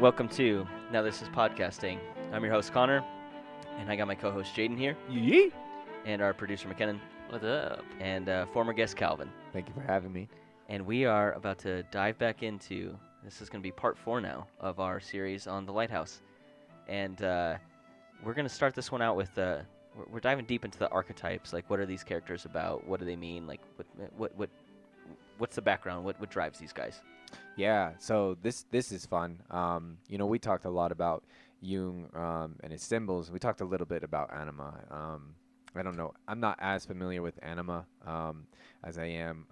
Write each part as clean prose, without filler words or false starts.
Welcome to Now This Is Podcasting. I'm your host, Connor, and I got my co-host, Jaden, here. Yee! And our producer, McKinnon. What's up? And former guest, Calvin. Thank you for having me. And we are about to dive back into, this is going to be part 4 now, of our series on the Lighthouse. And we're going to start this one out with, we're diving deep into the archetypes. Like, what are these characters about? What do they mean? Like, what's the background? What drives these guys? Yeah, so this is fun. We talked a lot about Jung and his symbols. We talked a little bit about anima. I don't know. I'm not as familiar with anima as I am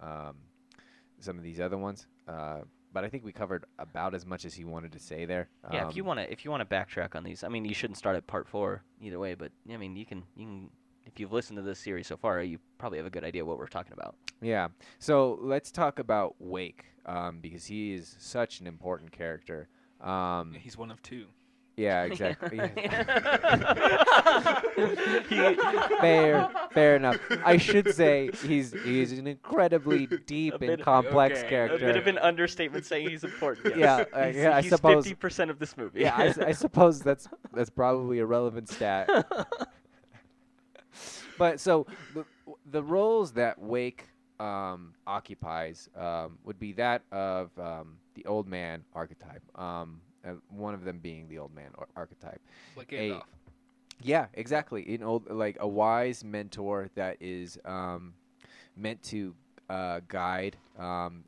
some of these other ones. But I think we covered about as much as he wanted to say there. Yeah, if you want to backtrack on these, I mean, you shouldn't start at part 4 either way. But I mean, you can. If you've listened to this series so far, you probably have a good idea what we're talking about. Yeah. So let's talk about Wake because he is such an important character. He's one of two. Yeah, exactly. Fair enough. I should say he's an incredibly deep and complex character. A bit of an understatement saying he's important. Yes. I he's suppose 50% of this movie. Yeah, I suppose that's probably a relevant stat. But so the roles that Wake occupies would be that of the old man archetype. One of them being the old man archetype. Like Gandalf. Yeah, exactly. Like a wise mentor that is meant to guide,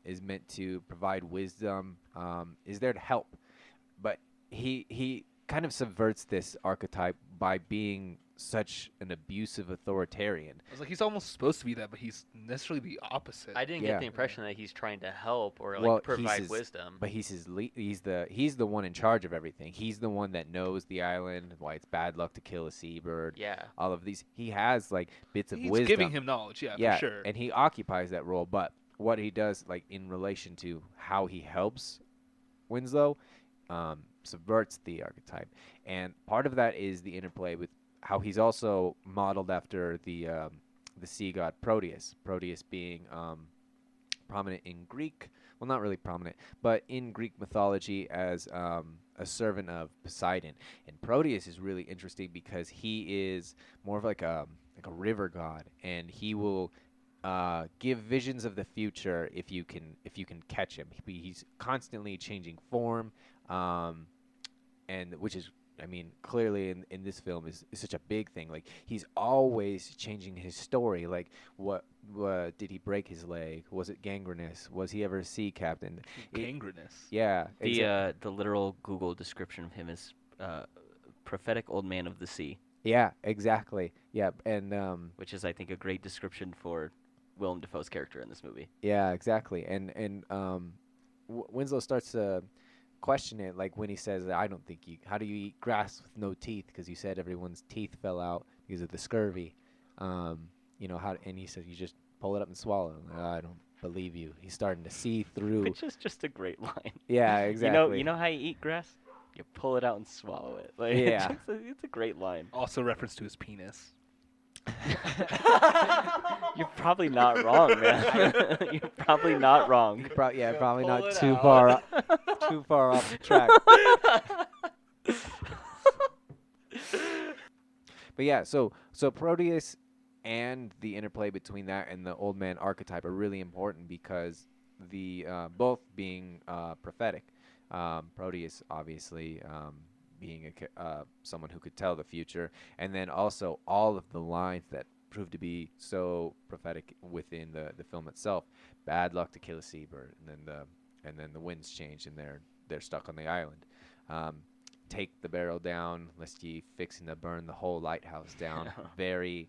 is meant to provide wisdom, is there to help. But he kind of subverts this archetype by being such an abusive authoritarian. I was like, he's almost supposed to be that, but he's necessarily the opposite. I didn't get the impression that he's trying to help or provide wisdom. But he's the one in charge of everything. He's the one that knows the island, why it's bad luck to kill a seabird. Yeah. All of these. He has like bits of he's wisdom. giving him knowledge, for sure. And he occupies that role. But what he does, like in relation to how he helps Winslow, subverts the archetype. And part of that is the interplay with how he's also modeled after the sea god Proteus. Proteus being prominent in Greek, well, not really prominent, but in Greek mythology as a servant of Poseidon. And Proteus is really interesting because he is more of like a river god, and he will give visions of the future if you can catch him. He's constantly changing form, and which is, I mean, clearly in this film is such a big thing. Like, he's always changing his story. Like, what did he break his leg? Was it gangrenous? Was he ever a sea captain? Gangrenous. Yeah. The literal Google description of him is prophetic old man of the sea. Yeah, exactly. Yeah, and which is, I think, a great description for Willem Dafoe's character in this movie. Yeah, exactly. And Winslow starts to question it, like when he says, I don't think how do you eat grass with no teeth, because you said everyone's teeth fell out because of the scurvy. And he says you just pull it up and swallow it. I don't believe you. He's starting to see through, which is just a great line. Yeah, exactly. You know how you eat grass? You pull it out and swallow it. Like, yeah. It's a great line. Also reference to his penis. You're probably not wrong, man. You're probably not wrong. Probably not too far off the track. But yeah, so Proteus and the interplay between that and the old man archetype are really important because the both being prophetic. Proteus obviously being someone who could tell the future, and then also all of the lines that proved to be so prophetic within the film itself. Bad luck to kill a seabird, and then the winds change and they're stuck on the island. Take the barrel down, lest ye fixing to burn the whole lighthouse down. Very,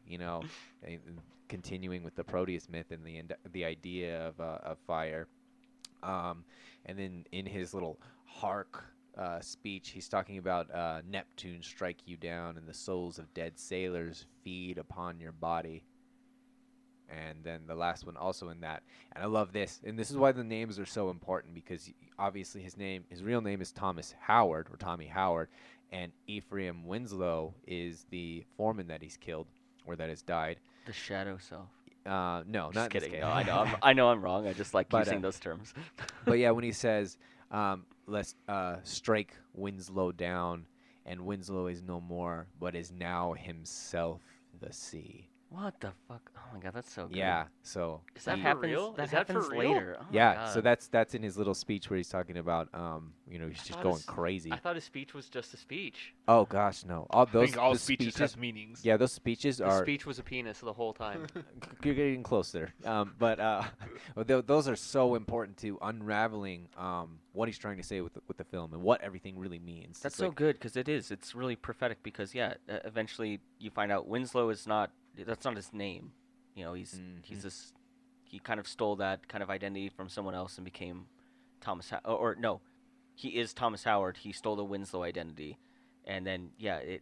continuing with the Proteus myth and the idea of fire. And then in his little hark speech, he's talking about Neptune strike you down, and the souls of dead sailors feed upon your body. And then the last one also in that, and I love this, and this is why the names are so important, because obviously his real name is Thomas Howard, or Tommy Howard, and Ephraim Winslow is the foreman that he's killed, or that has died. The shadow self. No, just not kidding. this No, I know I'm wrong. I just like using those terms. But yeah, when he says, let's strike Winslow down, and Winslow is no more, but is now himself the sea. What the fuck? Oh my god, that's so good. Yeah, so Is that for happens, real? That Is that happens for real? later. Oh my yeah, god. so that's in his little speech where he's talking about he's just thought going his- crazy. I thought his speech was just a speech. Oh gosh, no. All I those think all the speeches have meanings. Yeah, those speeches His are speech was a penis the whole time. you're getting closer. Those are so important to unraveling what he's trying to say with the film and what everything really means. That's It's so like, good because it is. It's really prophetic because eventually you find out Winslow is not. That's not his name. You know, he's this. He kind of stole that kind of identity from someone else and became Thomas. Or no, he is Thomas Howard. He stole the Winslow identity, and then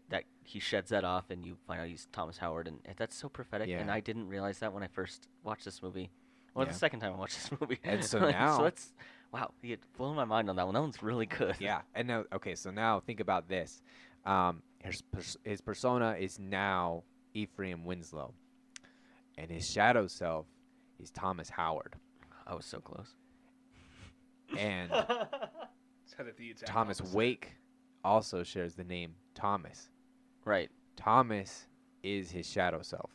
that he sheds that off, and you find out he's Thomas Howard, and that's so prophetic. Yeah. And I didn't realize that when I first watched this movie. Well, Yeah. the second time I watched this movie. And so so now- that's wow. You blown my mind on that one. That one's really good. Yeah, and now so now think about this. His persona is now Ephraim Winslow, and his shadow self is Thomas Howard. I was so close. And Said it the exact Thomas opposite. Wake also shares the name Thomas. Right. Thomas is his shadow self.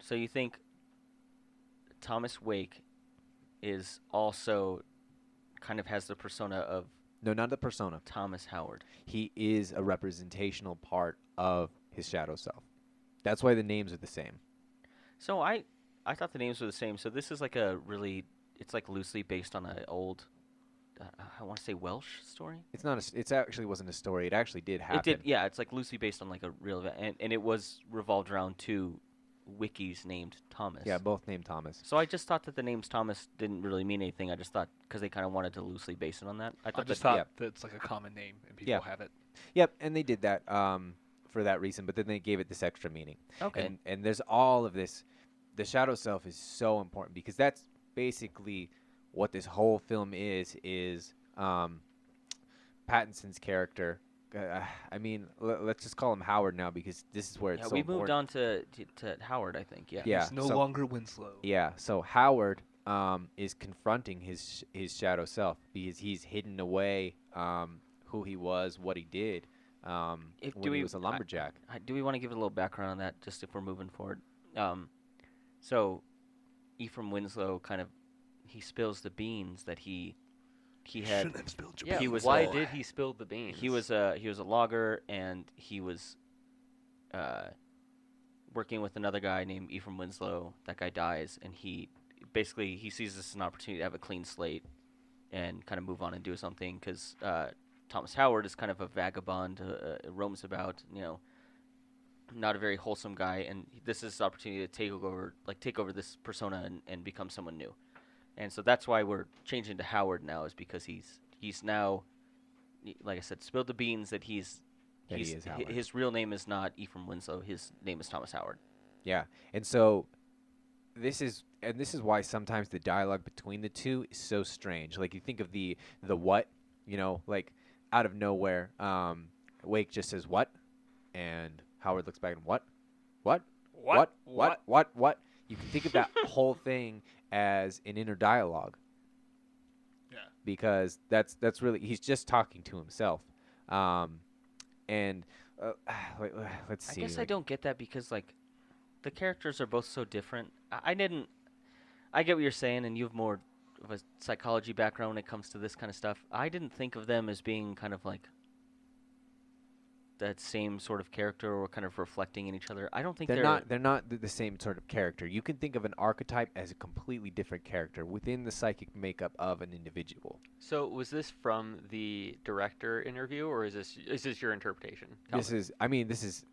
So you think Thomas Wake is also kind of has the persona of No, not the persona. Thomas Howard. He is a representational part of his shadow self. That's why the names are the same. So I thought the names were the same. So this is like it's like loosely based on an old, I want to say Welsh story. It's not. It actually wasn't a story. It actually did happen. It did, yeah. It's like loosely based on like a real event, and it was revolved around two wikis named Thomas. Yeah, both named Thomas. So I just thought that the names Thomas didn't really mean anything. I just thought because they kind of wanted to loosely base it on that. I I thought just that, thought that it's like a common name and people Yeah. have it. Yep, and they did that for that reason, but then they gave it this extra meaning. okay. And there's all of this. The shadow self is so important because that's basically what this whole film is Pattinson's character. I mean, let's just call him Howard now because this is where it's Yeah, so we important. moved on to Howard, I think. Yeah. Yeah. He's no so- longer Winslow. Yeah, so Howard is confronting his shadow self because he's hidden away who he was, what he did when he was a lumberjack. Do we want to give it a little background on that, just if we're moving forward? So, Ephraim Winslow he spills the beans that he had. Shouldn't have spilled your Yeah, He was why a- did he spill the beans? He was a logger, and he was working with another guy named Ephraim Winslow. That guy dies, and he sees this as an opportunity to have a clean slate and kind of move on and do something because Thomas Howard is kind of a vagabond, roams about, not a very wholesome guy, and this is his opportunity to take over this persona and become someone new. And so that's why we're changing to Howard now, is because he's now, like I said, spilled the beans that he is Howard. His real name is not Ephraim Winslow. His name is Thomas Howard. Yeah, and so this is why sometimes the dialogue between the two is so strange. Like you think of the what, like out of nowhere, Wake just says what, and Howard looks back and what. You can think of that whole thing as an inner dialogue. Yeah. Because that's really he's just talking to himself, and let's see. I guess I don't get that because the characters are both so different. I get what you're saying, and you have more of a psychology background when it comes to this kind of stuff. I didn't think of them as being kind of like that same sort of character or kind of reflecting in each other. I don't think They're not the same sort of character. You can think of an archetype as a completely different character within the psychic makeup of an individual. So was this from the director interview, or is this your interpretation? This is I Is this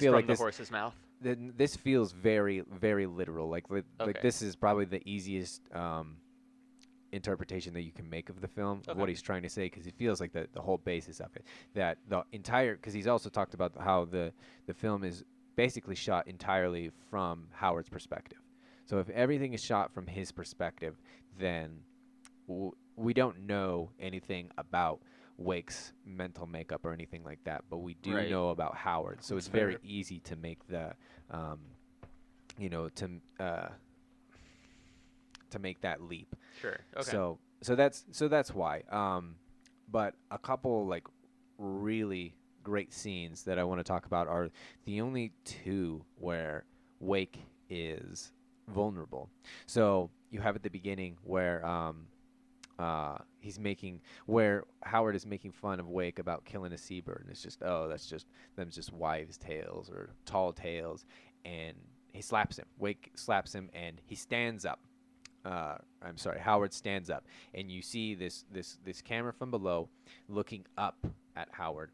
feel from like the horse's mouth? this feels very, very literal. Like Okay. this is probably the easiest interpretation that you can make of the film, of what Okay. he's trying to say, because it feels like the whole basis of it. That the entire, because he's also talked about how the film is basically shot entirely from Howard's perspective. So if everything is shot from his perspective, then we don't know anything about Wake's mental makeup or anything like that, but we do Right. know about Howard. So That's it's very fair. easy to make the, to make that leap. Sure. Okay. So that's why. But a couple like really great scenes that I want to talk about are the only two where Wake is vulnerable. So you have at the beginning where where Howard is making fun of Wake about killing a seabird, and it's just that's just wives' tales or tall tales, and he slaps him. Wake slaps him, and he stands up. I'm sorry, Howard stands up, and you see this camera from below looking up at Howard,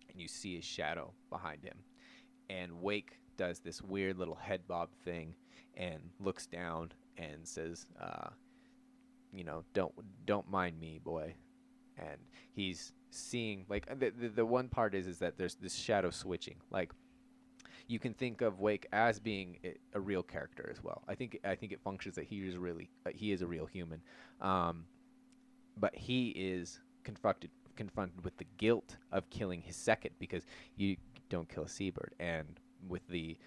and you see his shadow behind him, and Wake does this weird little head bob thing, and looks down and says, don't mind me, boy. And he's seeing like the one part is that there's this shadow switching. Like you can think of Wake as being a real character as well. I think it functions that he is a real human, but he is confronted with the guilt of killing his second, because you don't kill a seabird, and with the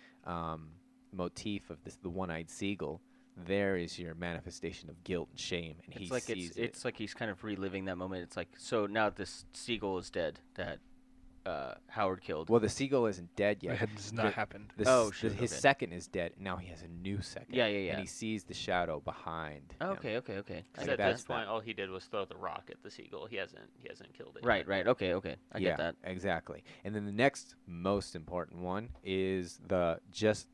motif of the one-eyed seagull. There is your manifestation of guilt and shame, and he sees it. It's like he's kind of reliving that moment. It's like, so now this seagull is dead that Howard killed. Well, the seagull isn't dead yet. It has not happened. His second is dead. Now he has a new second. Yeah. And he sees the shadow behind. Oh, him. okay. Because at this point, all he did was throw the rock at the seagull. He hasn't killed it. Right. Okay. I get that. Exactly. And then the next most important one is just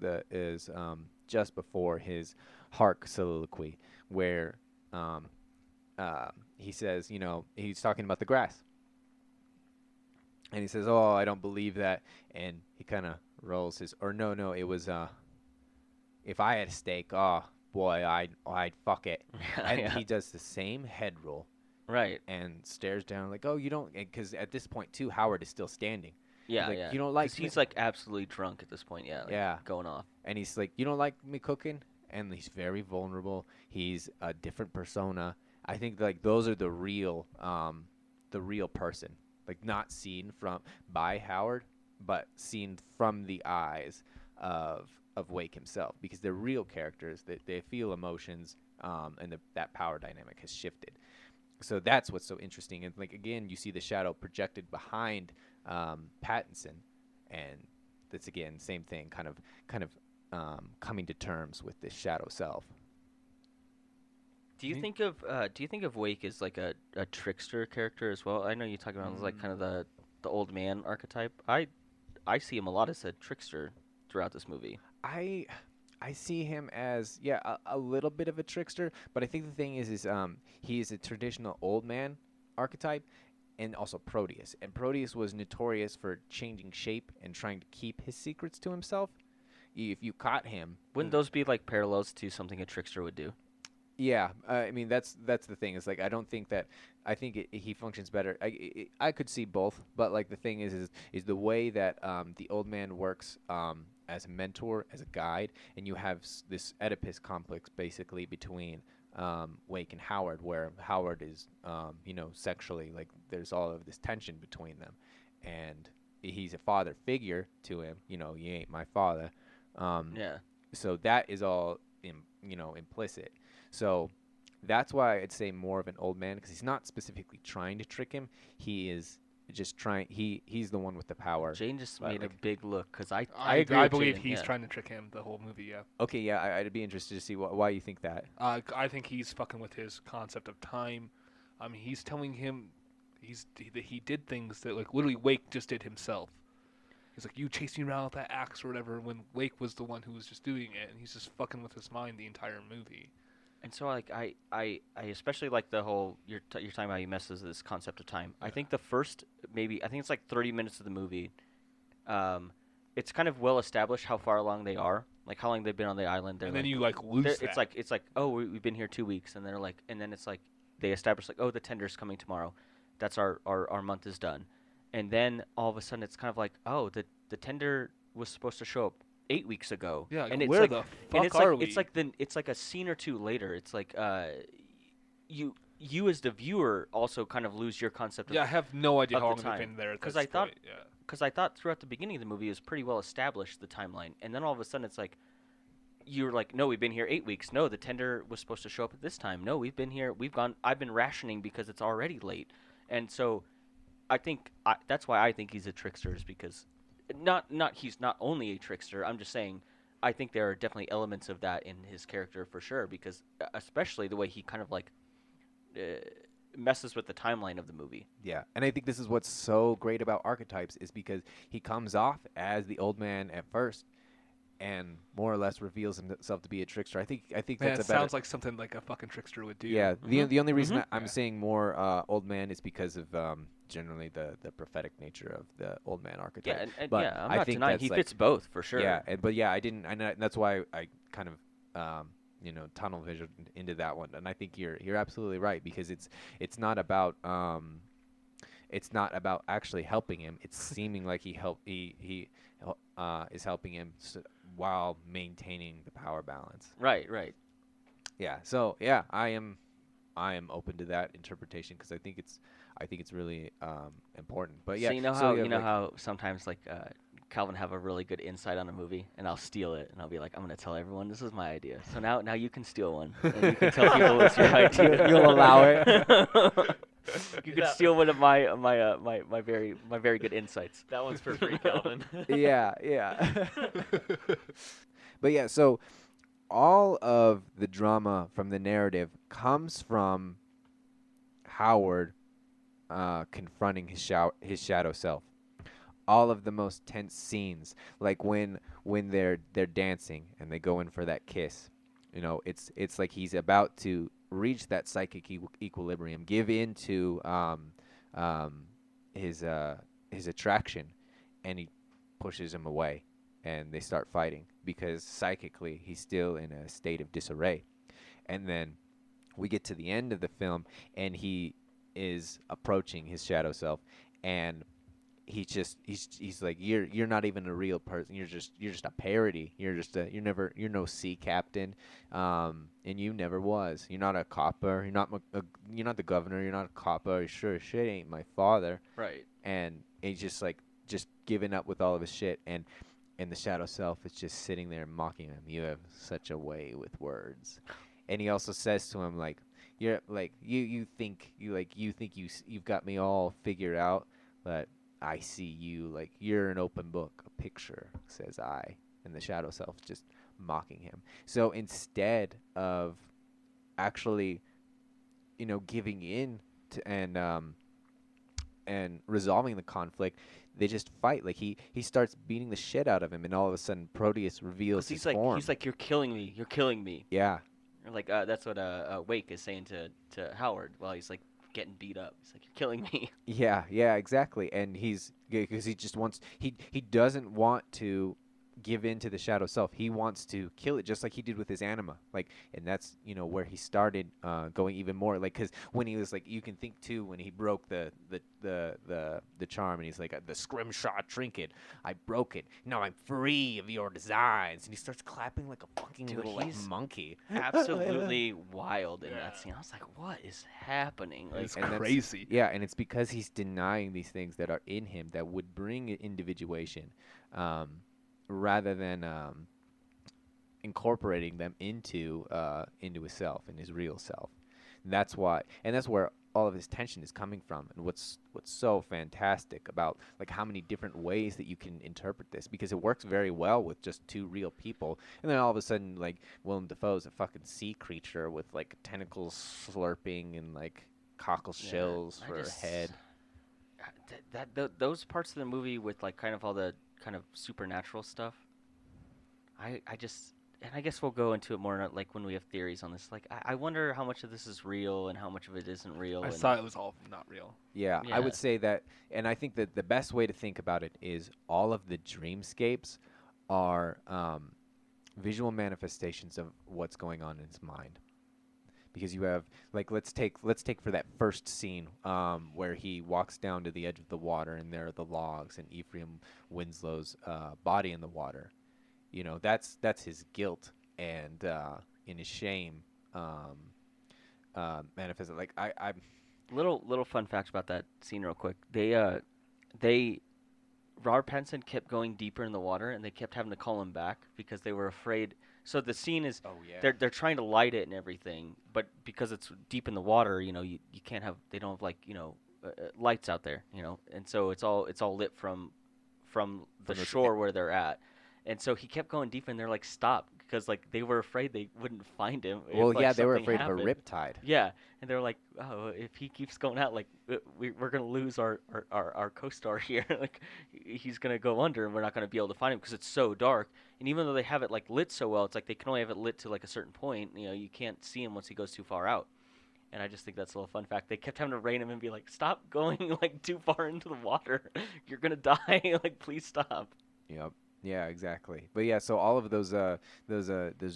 before his Hark soliloquy, where he says, he's talking about the grass. And he says, "Oh, I don't believe that." And he kind of rolls his, or no, it was, if I had a steak, oh boy, I'd fuck it. And he does the same head roll, right, and stares down like, "Oh, you don't," because at this point too, Howard is still standing. Yeah, like, yeah. You don't like? He's like absolutely drunk at this point. Yeah, yeah, going off. And he's like, "You don't like me cooking?" And he's very vulnerable. He's a different persona. I think like those are the real person. Like not seen by Howard, but seen from the eyes of Wake himself, because they're real characters that they feel emotions, and that power dynamic has shifted. So that's what's so interesting. And like again, you see the shadow projected behind Pattinson, and that's again same thing, kind of coming to terms with this shadow self. Do you think of Wake as like a trickster character as well? I know you talk about him as like kind of the old man archetype. I see him a lot as a trickster throughout this movie. I see him as a little bit of a trickster, but I think the thing is he is a traditional old man archetype, and also Proteus. And Proteus was notorious for changing shape and trying to keep his secrets to himself. If you caught him, wouldn't those be like parallels to something a trickster would do? Yeah, I mean that's the thing. It's like I don't think that he functions better. I could see both, but like the thing is the way that the old man works as a mentor, as a guide, and you have this Oedipus complex basically between Wake and Howard, where Howard is sexually, like there's all of this tension between them, and he's a father figure to him. You ain't my father. Yeah. So that is all implicit. So that's why I'd say more of an old man, because he's not specifically trying to trick him. He is just trying. He's the one with the power. Jane just made a big look, because I agree. I believe Jane, he's trying to trick him the whole movie. Yeah. Okay. Yeah. I'd be interested to see why you think that. I think he's fucking with his concept of time. I mean, he's telling him that he did things that like literally Wake just did himself. He's like, you chased me around with that axe or whatever, when Wake was the one who was just doing it, and he's just fucking with his mind the entire movie. And so, like, I especially like the whole you're talking about. He messes with this concept of time. Yeah. I think the first I think it's like 30 minutes of the movie. It's kind of well established how far along they are, like how long they've been on the island. And then you like lose that. It's like oh, we've been here 2 weeks, and they're like, and then it's like they establish like, oh, the tender's coming tomorrow. That's our month is done, and then all of a sudden it's kind of like, oh, the tender was supposed to show up 8 weeks ago. Yeah, and it's where like, the and fuck are we? It's like a scene or two later. It's like you as the viewer also kind of lose your concept of I have no idea how long time. they've been there. Because I thought throughout the beginning of the movie it was pretty well established, the timeline, and then all of a sudden it's like, you're like, no, we've been here 8 weeks. No, the tender was supposed to show up at this time. No, we've been here. I've been rationing because it's already late. And so I think that's why I think he's a trickster, is because he's not only a trickster. I'm just saying I think there are definitely elements of that in his character for sure, because especially the way he kind of like messes with the timeline of the movie. Yeah, and I think this is what's so great about Archetypes, is because he comes off as the old man at first, and more or less reveals himself to be a trickster. I think Man, that's it a better. sounds like something like a fucking trickster would do. Yeah, the only reason I'm Yeah. saying more old man is because of generally the prophetic nature of the old man archetype. Yeah, and but yeah, I'm I not think denying that's he like, fits both for sure. Yeah, but yeah, I didn't, and that's why I kind of tunnel vision into that one. And I think you're absolutely right, because it's not about actually helping him. It's seeming like he is helping him while maintaining the power balance. Right, right. Yeah. So yeah, I am open to that interpretation, because I think it's really important. But yeah, So you have, like, how sometimes like Calvin have a really good insight on a movie, and I'll steal it, and I'll be like, I'm gonna tell everyone this is my idea. So now you can steal one, and you can tell people it's your idea. You'll allow it. You can steal one of my very good insights. That one's for free, Calvin. Yeah. But yeah, so all of the drama from the narrative comes from Howard confronting his shadow self. All of the most tense scenes, like when they're dancing and they go in for that kiss, it's like he's about to reach that psychic equilibrium, give in to his attraction, and he pushes him away, and they start fighting because psychically he's still in a state of disarray. And then we get to the end of the film, and he is approaching his shadow self, and he's like, you're not even a real person. You're just a parody. You're no sea captain, and you never was. You're not a copper. You're not the governor. You're not a copper. You sure as shit ain't my father. Right. And he's just giving up with all of his shit, and the shadow self is just sitting there mocking him. You have such a way with words. And he also says to him, like, you're like you think you've got me all figured out, but I see you like you're an open book, a picture, says I. And the shadow self just mocking him. So instead of actually, giving in to and resolving the conflict, they just fight. Like he starts beating the shit out of him, and all of a sudden Proteus reveals his form. He's like, you're killing me. You're killing me. Yeah. Or like that's what Wake is saying to Howard while he's like getting beat up. He's like, you're killing me. Yeah, exactly. And because he just wants, he doesn't want to give in to the shadow self. He wants to kill it, just like he did with his anima. Like, and that's where he started going even more. Like, because when he was like, you can think too, when he broke the charm, and he's like, the scrimshaw trinket, I broke it. Now I'm free of your designs. And he starts clapping like a fucking little like monkey. Absolutely wild in that scene. I was like, what is happening? Like, It's crazy. Yeah, and it's because he's denying these things that are in him that would bring individuation. Rather than incorporating them into his self and his real self. And that's where all of his tension is coming from. And what's so fantastic about like how many different ways that you can interpret this, because it works very well with just two real people, and then all of a sudden like Willem Dafoe's a fucking sea creature with like tentacles slurping and like cockle shells for a head. Those parts of the movie with like kind of all the kind of supernatural stuff, I guess we'll go into it more like when we have theories on this. Like I wonder how much of this is real and how much of it isn't real. I thought it was all not real. Yeah, I would say that, and I think that the best way to think about it is all of the dreamscapes are visual manifestations of what's going on in his mind. Because you have, like, let's take for that first scene where he walks down to the edge of the water, and there are the logs and Ephraim Winslow's body in the water. That's his guilt and in his shame manifested. Like I'm little fun fact about that scene real quick. Robert Pattinson kept going deeper in the water, and they kept having to call him back because they were afraid So the scene is Oh yeah. they're trying to light it and everything, but because it's deep in the water, you can't have they don't have like lights out there, and so it's all lit from the From the shore where they're at, and so he kept going deep, and they're like stop because like they were afraid they wouldn't find him. Well, if, like, yeah, they were something afraid happened. of a riptide. Yeah, and they were like, oh, if he keeps going out, like we're gonna lose our co-star here. Like he's gonna go under, and we're not gonna be able to find him because it's so dark. And even though they have it like lit so well, it's like they can only have it lit to like a certain point. You can't see him once he goes too far out. And I just think that's a little fun fact. They kept having to rein him and be like, stop going like too far into the water. You're gonna die. Like please stop. Yep. Yeah, exactly. But yeah, so all of those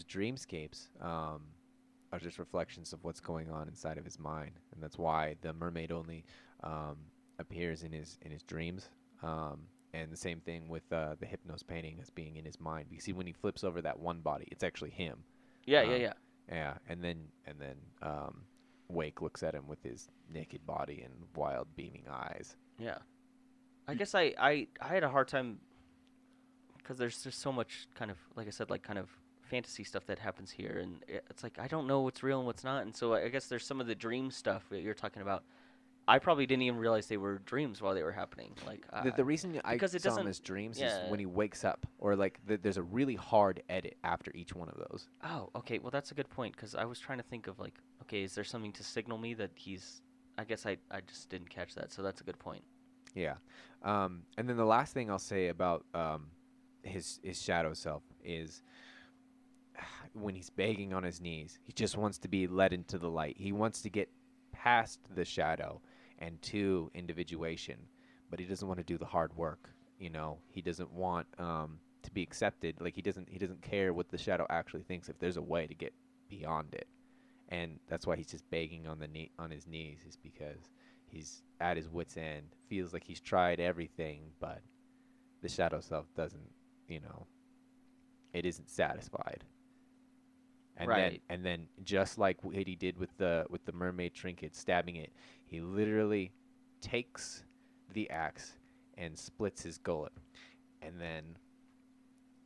dreamscapes are just reflections of what's going on inside of his mind, and that's why the mermaid only appears in his dreams. And the same thing with the Hypnos painting as being in his mind. You see, when he flips over that one body, it's actually him. Yeah, Um, yeah. Yeah, and then Wake looks at him with his naked body and wild beaming eyes. Yeah. I guess I had a hard time because there's just so much kind of, like I said, like kind of fantasy stuff that happens here, and it's like I don't know what's real and what's not, and so I guess there's some of the dream stuff that you're talking about. I probably didn't even realize they were dreams while they were happening. Like The reason I because it saw him doesn't- as dreams yeah. is when he wakes up, or like there's a really hard edit after each one of those. Oh, okay. Well, that's a good point because I was trying to think of like, okay, is there something to signal me that he's? I guess I just didn't catch that, so that's a good point. Yeah, and then the last thing I'll say about his shadow self is when he's begging on his knees, he just wants to be led into the light. He wants to get past the shadow and to individuation, but he doesn't want to do the hard work. He doesn't want to be accepted. Like he doesn't care what the shadow actually thinks if there's a way to get beyond it. And that's why he's just begging on his knees, is because he's at his wit's end, feels like he's tried everything, but the shadow self doesn't, it isn't satisfied. And Right. then just like what he did with the mermaid trinket, stabbing it, he literally takes the axe and splits his gullet. And then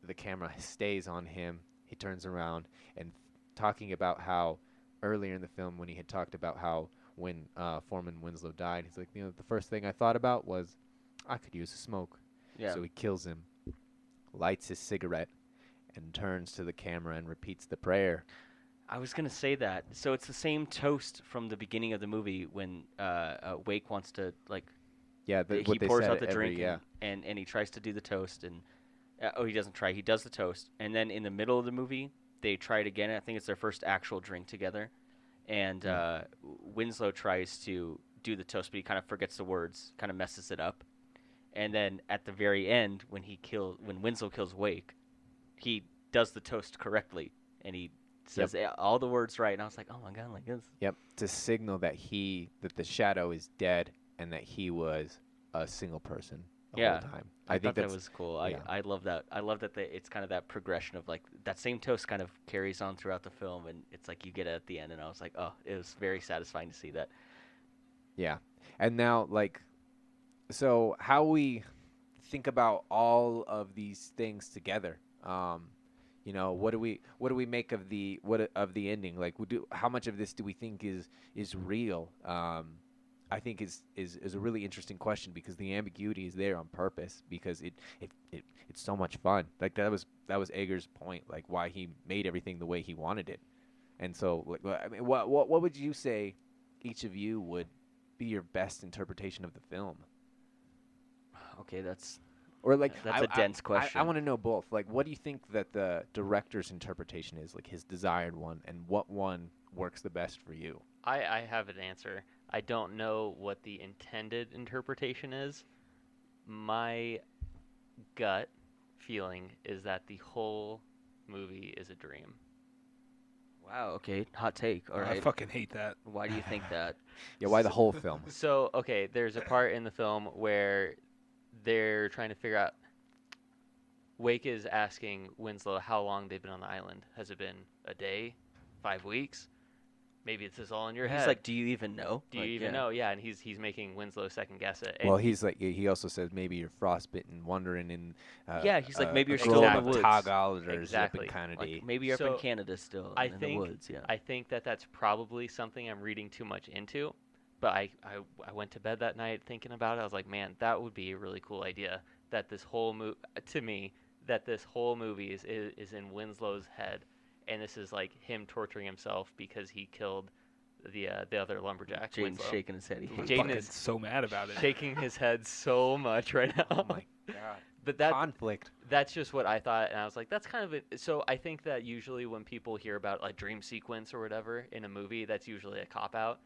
the camera stays on him. He turns around and talking about how earlier in the film when he had talked about how when Foreman Winslow died, he's like, the first thing I thought about was I could use a smoke. Yeah. So he kills him, lights his cigarette, and turns to the camera and repeats the prayer. I was gonna say that. So it's the same toast from the beginning of the movie when Wake wants to like Yeah, he what they pours said out the every- drink Yeah, and he tries to do the toast and he doesn't try. He does the toast and then in the middle of the movie they try it again. I think it's their first actual drink together, and Winslow tries to do the toast, but he kind of forgets the words, kind of messes it up. And then at the very end, when Winslow kills Wake, he does the toast correctly and he says all the words right. And I was like, oh my god, like this. Yep, to signal that the shadow is dead and that he was a single person the whole time. I think thought that was cool. yeah. I love that. I love that it's kind of that progression of like that same toast kind of carries on throughout the film, and it's like you get it at the end. And I was like, oh, it was very satisfying to see that. Yeah, and now so how we think about all of these things together. What do we make of the ending? Like, how much of this do we think is real? I think is a really interesting question because the ambiguity is there on purpose because it's so much fun. Like that was Eger's point, like why he made everything the way he wanted it. And so, like, I mean, what would you say each of you would be your best interpretation of the film? Okay, that's Or like That's a dense question. I want to know both. Like, what do you think that the director's interpretation is, like his desired one, and what one works the best for you? I have an answer. I don't know what the intended interpretation is. My gut feeling is that the whole movie is a dream. wow. Okay, hot take. All I right. fucking hate that. Why do you think that? Yeah, why the whole film? So, okay, there's a part in the film where they're trying to figure out. Wake is asking Winslow how long they've been on the island. Has it been a day? 5 weeks? maybe it's just all in your He's head. like, do you even know? Do you Like, even yeah. know? Yeah, and he's making Winslow second guess it. Well, And he's like he also says maybe you're frostbitten, wandering in. Yeah, he's like, maybe a you're still in the grove of woods. Tagalders up in Exactly. Canada. Like maybe you're up in So, Canada still I in think the woods. Yeah. I think that that's probably something I'm reading too much into. But I went to bed that night thinking about it. I was like, man, that would be a really cool idea. That this whole to me, that this whole movie is in Winslow's head, and this is like him torturing himself because he killed the other lumberjack. Jaden's Winslow. shaking his head. He hates Jaden Fucking is so mad about it. shaking his head so much right now. Oh my god! But that Conflict. that's just what I thought, and I was like, that's kind of it. So I think that usually when people hear about a dream sequence or whatever in a movie, that's usually a cop out.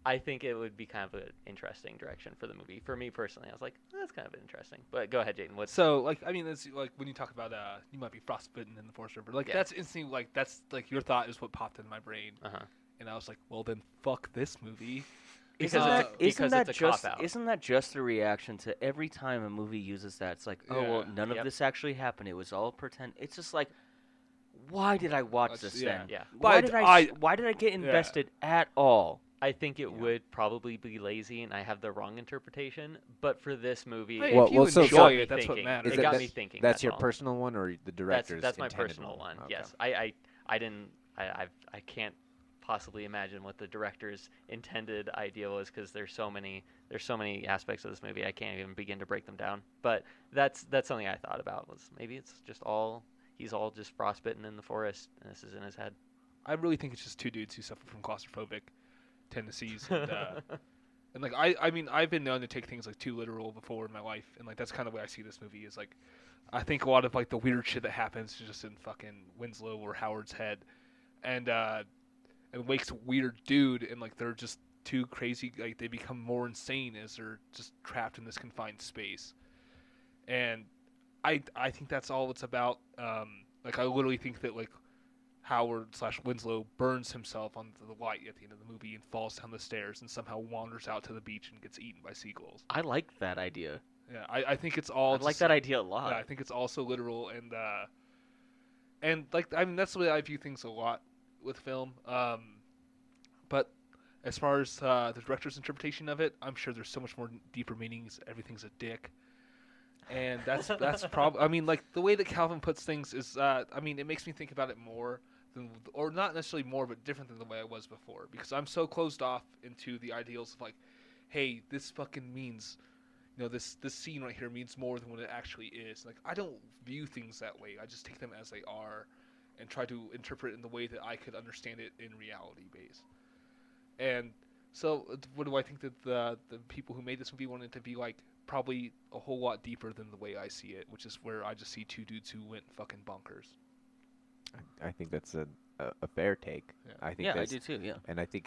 I think it would be kind of an interesting direction for the movie. For me personally, I was like, that's kind of interesting. But go ahead, Jaden. What's So, like, I mean, it's like when you talk about you might be frostbitten in the Forest River. Like, Yeah. that's instantly like that's like your thought is what popped into my brain, uh-huh. and I was like, well, then fuck this movie. Isn't Because that, it's isn't that a just cop-out. isn't that just the reaction to every time a movie uses that? It's like, oh well, Yeah. none Yep. of this actually happened. It was all pretend. It's just like, why did I watch That's- this yeah. then? Yeah. Why But did I- why did I get invested at all? I think it Yeah. would probably be lazy, and I have the wrong interpretation. But for this movie, Hey, Well- if you well, so- enjoy so- it, that's what thinking. matters. It got me thinking. That's your all. personal one, or the director's? That's my intended personal one. Okay. Yes, I didn't I can't possibly imagine what the director's intended idea was because there's so many aspects of this movie I can't even begin to break them down. But that's something I thought about was maybe it's just he's all just frostbitten in the forest and this is in his head. I really think it's just two dudes who suffer from claustrophobic tendencies, and like I mean, I've been known to take things like too literal before in my life, and like that's kind of the way I see this movie is like, I think a lot of like the weird shit that happens is just in fucking Winslow or Howard's head, and Wake's a weird dude, and like they're just too crazy, like they become more insane as they're just trapped in this confined space, and I think that's all it's about. Like I literally think that like Howard/Winslow burns himself on the light at the end of the movie and falls down the stairs and somehow wanders out to the beach and gets eaten by seagulls. I like that idea. Yeah, I think it's all. I like just- that idea a lot. Yeah, I think it's also literal and like I mean that's the way I view things a lot with film. But as far as the director's interpretation of it, I'm sure there's so much more deeper meanings. Everything's a dick. And that's probably. I mean, like the way that Calvin puts things is. I mean, it makes me think about it more than, or not necessarily more, but different than the way I was before. Because I'm so closed off into the ideals of like, hey, this fucking means, you know, this scene right here means more than what it actually is. Like I don't view things that way. I just take them as they are, and try to interpret it in the way that I could understand it in reality base. And so, what do I think that the people who made this movie wanted to be like? Probably a whole lot deeper than the way I see it, which is where I just see two dudes who went fucking bonkers. I think that's a fair take. Yeah. I think Yeah, I that's, do too. Yeah. and I think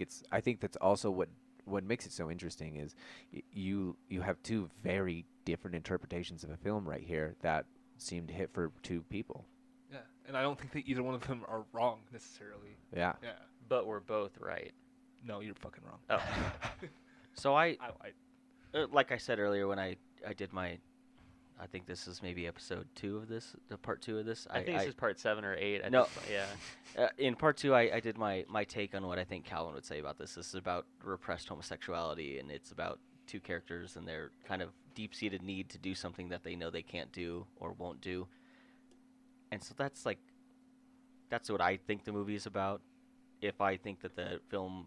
that's also what makes it so interesting is you have two very different interpretations of a film right here that seem to hit for two people. Yeah, and I don't think that either one of them are wrong necessarily. Yeah. Yeah, But we're both right. no, you're fucking wrong. Oh. So I I like I said earlier when I did my, I think this is maybe episode 2 of this, the part 2 of this. I think this is part 7 or 8. No. Yeah. In part 2, I did my take on what I think Calvin would say about this. This is about repressed homosexuality, and it's about two characters and their kind of deep-seated need to do something that they know they can't do or won't do. And so that's what I think the movie is about. If I think that the film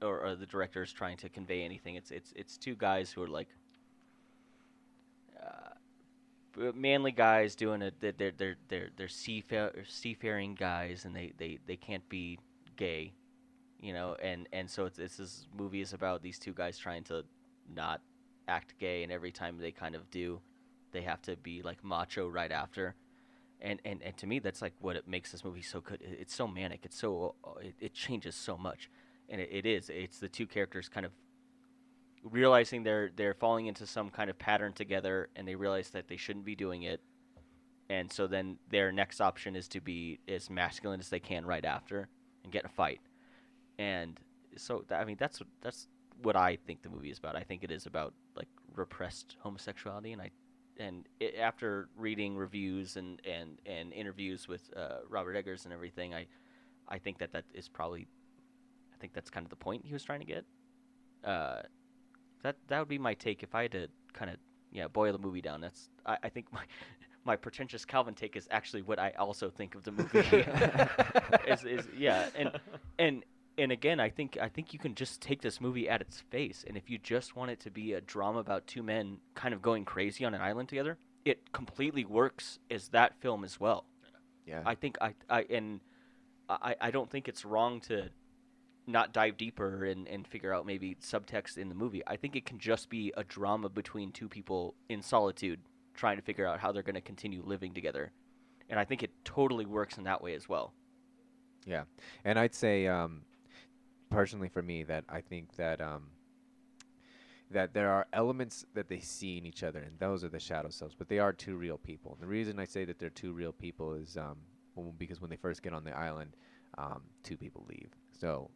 or the director is trying to convey anything, it's two guys who are like manly guys doing it. They're seafaring guys, and they can't be gay, you know. And so this movie is about these two guys trying to not act gay, and every time they kind of do, they have to be like macho right after. And to me, that's like what it makes this movie so good. It's so manic. It's so it changes so much, and it's the two characters kind of realizing they're falling into some kind of pattern together, and they realize that they shouldn't be doing it, and so then their next option is to be as masculine as they can right after and get in a fight. And so I mean that's what I think the movie is about. I think it is about like repressed homosexuality, and after reading reviews and interviews with Robert Eggers and everything, I think that is probably I think that's kind of the point he was trying to get. That would be my take if I had to kind of boil the movie down. I think my pretentious Calvin take is actually what I also think of the movie. And again, I think you can just take this movie at its face, and if you just want it to be a drama about two men kind of going crazy on an island together, it completely works as that film as well. Yeah. I think I don't think it's wrong to not dive deeper and figure out maybe subtext in the movie. I think it can just be a drama between two people in solitude trying to figure out how they're going to continue living together. And I think it totally works in that way as well. Yeah. And I'd say, personally for me, that I think that that there are elements that they see in each other, and those are the shadow selves, but they are two real people. And the reason I say that they're two real people is because when they first get on the island, two people leave. So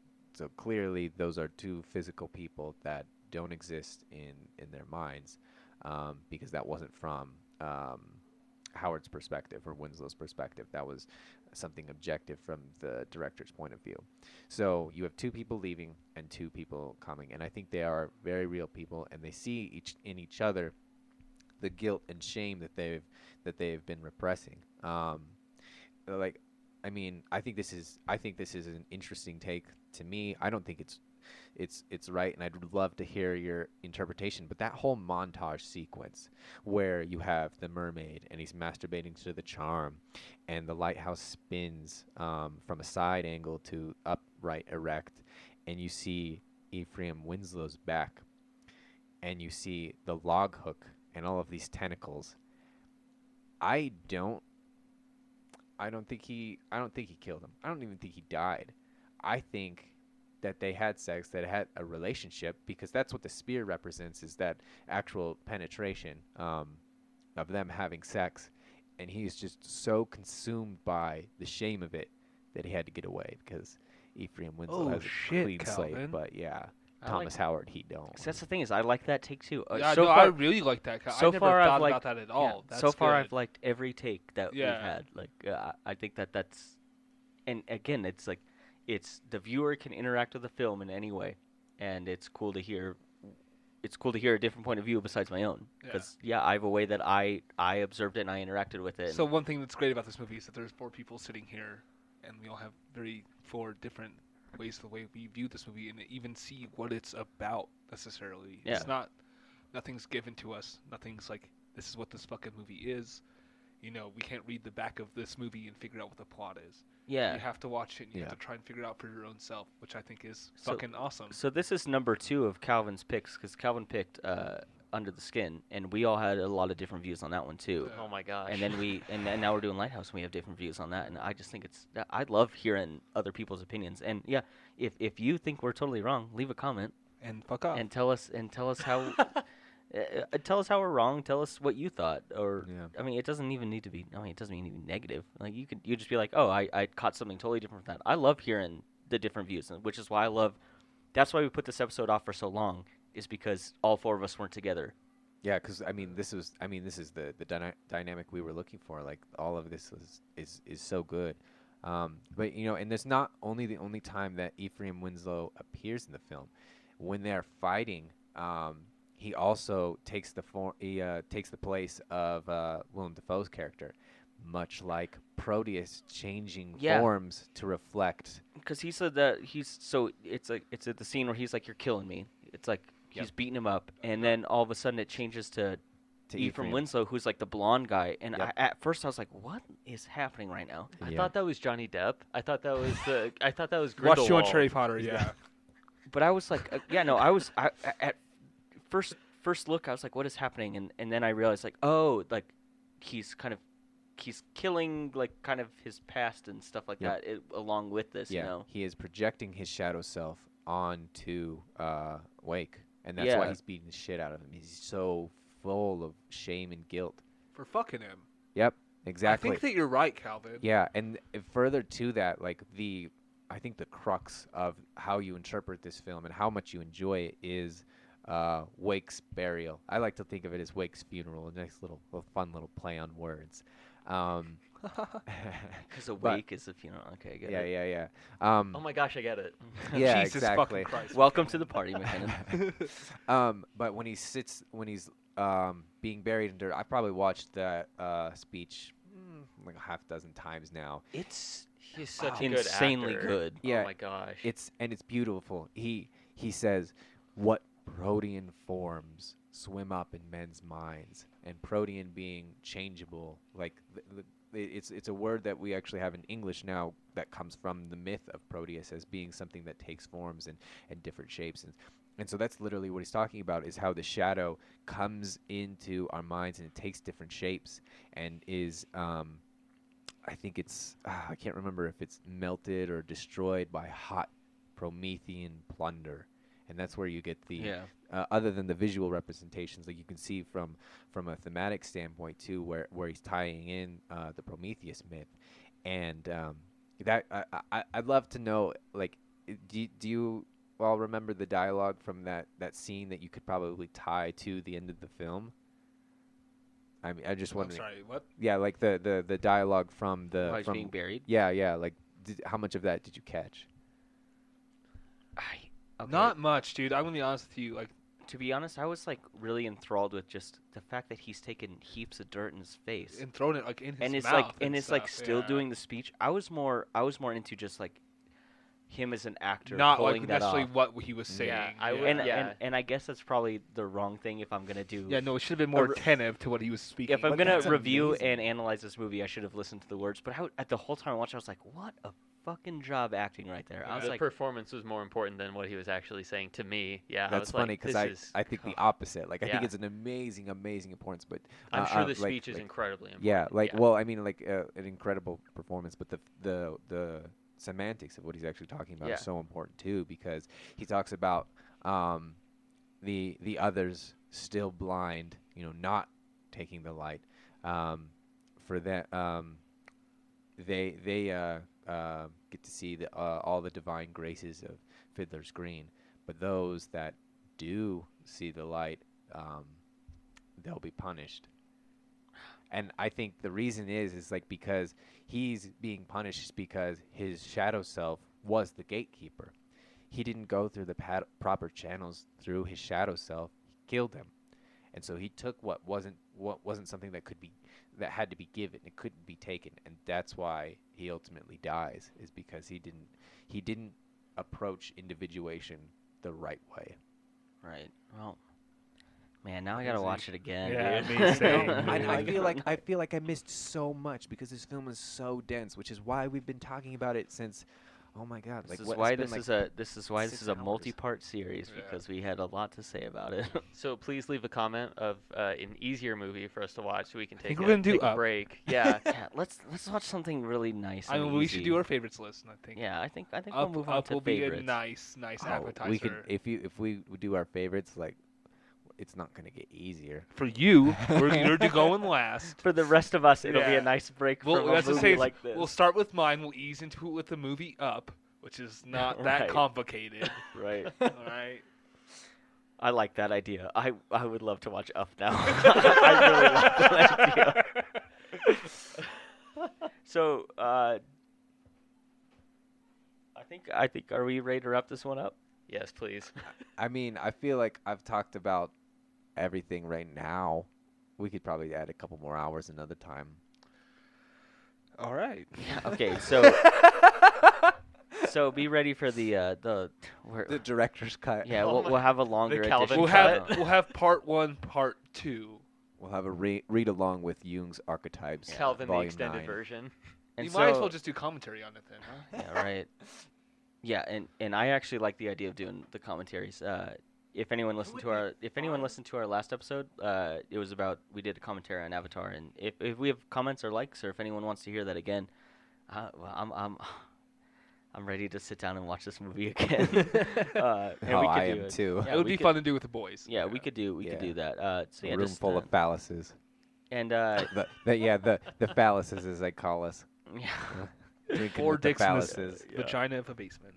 clearly those are two physical people that don't exist in their minds, because that wasn't from Howard's perspective or Winslow's perspective. That was something objective from the director's point of view. So you have two people leaving and two people coming, and I think they are very real people, and they see in each other the guilt and shame that they've been repressing. I think this is an interesting take to me. I don't think it's right, and I'd love to hear your interpretation. But that whole montage sequence where you have the mermaid and he's masturbating to the charm, and the lighthouse spins from a side angle to upright erect, and you see Ephraim Winslow's back, and you see the log hook and all of these tentacles. I don't think he killed him. I don't even think he died. I think that they had sex, that had a relationship, because that's what the spear represents, is that actual penetration of them having sex. And he's just so consumed by the shame of it that he had to get away, because Ephraim Winslow has a clean slate. Calvin. But yeah, I Thomas Howard, he don't. 'Cause that's the thing is, I like that take too. I really like that. So I never far thought I've about that at all. That's so far, good. I've liked every take that we've had. Like, I think that's, and again, it's like, it's the viewer can interact with the film in any way, and it's cool to hear. It's cool to hear a different point of view besides my own, because I have a way that I observed it and I interacted with it. So one thing that's great about this movie is that there's four people sitting here, and we all have four different ways the way we view this movie, and even see what it's about necessarily. Yeah. It's not, nothing's given to us. Nothing's like, this is what this fucking movie is. We can't read the back of this movie and figure out what the plot is. Yeah. You have to watch it and you have to try and figure it out for your own self, which I think is So- fucking awesome. So this is number 2 of Calvin's picks, because Calvin picked Under the Skin, and we all had a lot of different views on that one too. Oh my gosh. And then now we're doing Lighthouse, and we have different views on that. And I just think I love hearing other people's opinions. And yeah, if you think we're totally wrong, leave a comment And fuck off. and tell us how tell us how we're wrong. Tell us what you thought, or I mean, it doesn't even need to be. It doesn't even need to be negative. Like you just be like, oh, I caught something totally different from that. I love hearing the different views, which is why that's why we put this episode off for so long, is because all 4 of us weren't together. Yeah, because this is the dynamic we were looking for. Like, all of this is so good. But and there's not only the only time that Ephraim Winslow appears in the film. When they're fighting, he also takes the place of Willem Dafoe's character, much like Proteus changing forms to reflect. Because he said that it's at the scene where he's like, "You're killing me." It's like he's beating him up, and then all of a sudden it changes to Ephraim Winslow, who's like the blonde guy. And at first I was like, "What is happening right now?" I thought that was Johnny Depp. I thought that was Grindelwald. Watched you on Harry Potter, yeah. But I was like, at first look, I was like, what is happening? And then I realized, like, oh, like he's killing, like, kind of his past and stuff like that along with this, he is projecting his shadow self onto Wake, and that's why he's beating the shit out of him. He's so full of shame and guilt For fucking him. Yep, exactly. I think that you're right, Calvin. Yeah, and further to that, like, I think the crux of how you interpret this film and how much you enjoy it is Wake's burial. I like to think of it as Wake's funeral, a nice little fun little play on words. Because awake is a funeral. Okay, I get yeah, it. yeah, yeah. Oh my gosh, I get it. Yeah, Jesus exactly. fucking Christ. Welcome to the party, McKinnon. But when he's being buried in dirt, I probably watched that speech like a half dozen times now. It's He's such a good insanely actor. good. Yeah, Oh my gosh. it's beautiful. He says, "What protean forms swim up in men's minds?" And protean being changeable, like it's a word that we actually have in English now that comes from the myth of Proteus as being something that takes forms and different shapes, and so that's literally what he's talking about, is how the shadow comes into our minds and it takes different shapes and is I think it's I can't remember if it's melted or destroyed by hot Promethean plunder, and that's where you get the other than the visual representations, like you can see from a thematic standpoint too, where he's tying in the Prometheus myth, and that I'd love to know, like, do you all remember the dialogue from that scene that you could probably tie to the end of the film? I mean, I just I'm wondering. sorry, what? Yeah, like the dialogue from the While he's from being buried. yeah, like how much of that did you catch? Okay. Not much, dude. I'm gonna be honest with you. Like, To be honest, I was like really enthralled with just the fact that he's taken heaps of dirt in his face, and throwing it like in his and it's mouth like, and it's like stuff, still yeah. doing the speech. I was more into just like him as an actor, Not pulling like that necessarily off. what he was saying. Yeah, I would- And, Yeah. and I guess that's probably the wrong thing if I'm gonna do. Yeah, no, it should have been more re- attentive to what he was speaking. If I'm But gonna that's review amazing. and analyze this movie, I should have listened to the words. But at the whole time I watched, I was like, "What a fucking job acting right there!" I was the like, performance was more important than what he was actually saying to me. Yeah, I That's was funny like, because this is- I think the opposite. Like I think Yeah. it's an amazing importance, but I'm sure the like- speech is like- incredibly important. Yeah, like well, I mean, like an incredible performance, but the semantics of what he's actually talking about Yeah. is so important too, because he talks about the others still blind, not taking the light. For that, they get to see all the divine graces of Fiddler's Green, but those that do see the light, they'll be punished. And I think the reason is like because he's being punished is because his shadow self was the gatekeeper. He didn't go through the proper channels through his shadow self. He killed him, and so he took what wasn't something that had to be given. It couldn't be taken, and that's why he ultimately dies. Is because he didn't approach individuation the right way. "Right, well, man, now I gotta Easy. watch it again." Yeah, dude. me same, I feel like I missed so much because this film is so dense, which is why we've been talking about it since. Oh my God! This Like is what, why it's been this like is a this is why this 6 is a hours. multi-part series, Yeah. because we had a lot to say about it. So please leave a comment of an easier movie for us to watch so we can take, think we're gonna do take a Up. break. Yeah. Yeah, let's watch something really nice. I and mean, we should easy. do our favorites list, and I think Yeah, I think we'll Up, move on Up to will be favorites. a nice Oh, appetizer. we could if we do our favorites, like it's not gonna get easier. For you, you're going last. For the rest of us, it'll be Yeah. a nice break Well, from a that's the movie same. like this. We'll start with mine. We'll ease into it with the movie Up, which is not that Right. complicated. Right. All right. I like that idea. I would love to watch Up now. I really like that idea. So, I think are we ready to wrap this one up? Yes, please. I mean, I feel like I've talked about everything right now. We could probably add a couple more hours another time. All right. Okay, so be ready for the The director's cut. yeah, Oh we'll have a longer Calvin edition. We'll cut. have we'll have part 1, part 2. We'll have a read along with Jung's archetypes. Calvin the Volume extended 9. version. And You might as so- well just do commentary on it then, huh? Yeah, right. Yeah, and I actually like the idea of doing the commentaries. If anyone listened to our last episode, it was about we did a commentary on Avatar, and if we have comments or likes, or if anyone wants to hear that again, well, I'm ready to sit down and watch this movie again. And we could I do am it. too. Yeah, it would we be could- fun to do with the boys. Yeah, we could do Yeah. that. So yeah, a room just, full of phalluses. and the phalluses, as they call us. yeah. Drinking 4 with the dicks in the phalluses. vagina of a basement.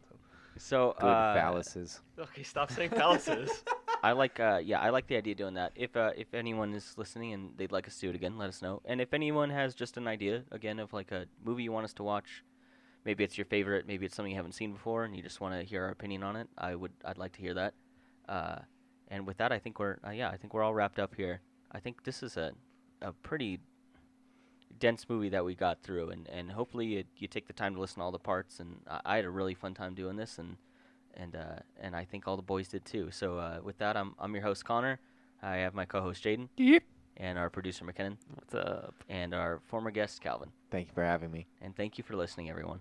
So Good phalluses. Okay, stop saying palaces. I like the idea of doing that. If anyone is listening and they'd like us to do it again, let us know. And if anyone has just an idea again of like a movie you want us to watch, maybe it's your favorite, maybe it's something you haven't seen before, and you just want to hear our opinion on it, I'd like to hear that. And with that, I think we're all wrapped up here. I think this is a pretty dense movie that we got through, and hopefully you take the time to listen to all the parts. And I had a really fun time doing this, and I think all the boys did too. So with that, I'm your host Connor. I have my co-host Jaden. Yep. And our producer McKinnon. What's up? And our former guest Calvin. Thank you for having me. And thank you for listening, everyone.